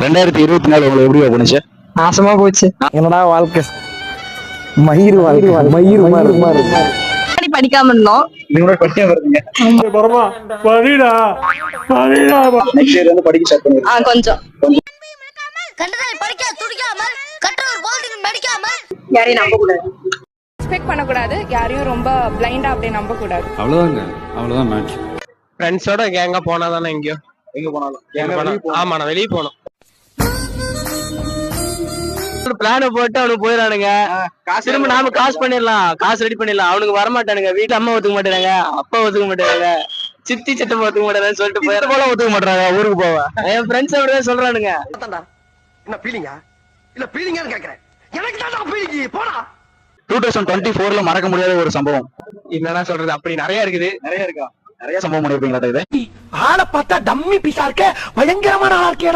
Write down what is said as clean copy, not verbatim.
2024 உங்களுக்கு எப்படி போனுச்சு? நாசமா போச்சு. என்னடா வாழ்க்கை, மயிர் வாழ்க்கை, மயிர் மாதிரி படிக்காம இருந்தோம். நீங்க படிக்காம இருந்தீங்க. நெக்ஸ்ட் இயர் வந்து படிக்க ஸ்டார்ட் பண்ணுங்க. கொஞ்சம் கண்டதால் படிக்க துடிக்காமல் கற்றவர் போதிலும் படிக்காமல் யாரையும் நம்ப கூடாது. எக்ஸ்பெக்ட் பண்ணக்கூடாது, யாரையும் ரொம்ப பிளைண்டா அப்படியே நம்ப கூடாது. அவ்வளவுதான் மேட்ச். ஃப்ரெண்ட்ஸோட கேங்கா போனா தானே எங்கேயோ எங்க போனாலும் ஆமா நான் வெளியே போனோம். பிளான போட்டு அவனுக்கு போயிடானுங்க. திரும்ப நாம காசு பண்ணிடலாம், காசு ரெடி பண்ணிடலாம். அவனுக்கு வரமாட்டானுங்க. வீட்டுல அம்மா ஒத்துக்க மாட்டாங்க, அப்பா ஒத்துக்க மாட்டாங்க, சித்தி சட்டம் ஒத்துக்க மாட்டாங்க சொல்லிட்டு போயிட போல ஒத்துக்க மாட்டாங்க. ஊருக்கு போவேன். என் ஃப்ரெண்ட்ஸ் அப்படிதான் சொல்றானுங்க. என்ன பீலிங்கா இல்ல பீலிங்கான்னு கேக்குறேன். எனக்கு தான் பீலிங்கி போடா. 2024ல மறக்க முடியாத ஒரு சம்பவம் என்னடா சொல்றது, அப்படி நிறைய இருக்குது. நிறைய இருக்கா? நிறைய சம்பவம் பண்ணிருப்பீங்களா? ஆளை பார்த்தா டம்மி பீஸா இருக்க, பயங்கரமான ஆளா இருக்கேடா.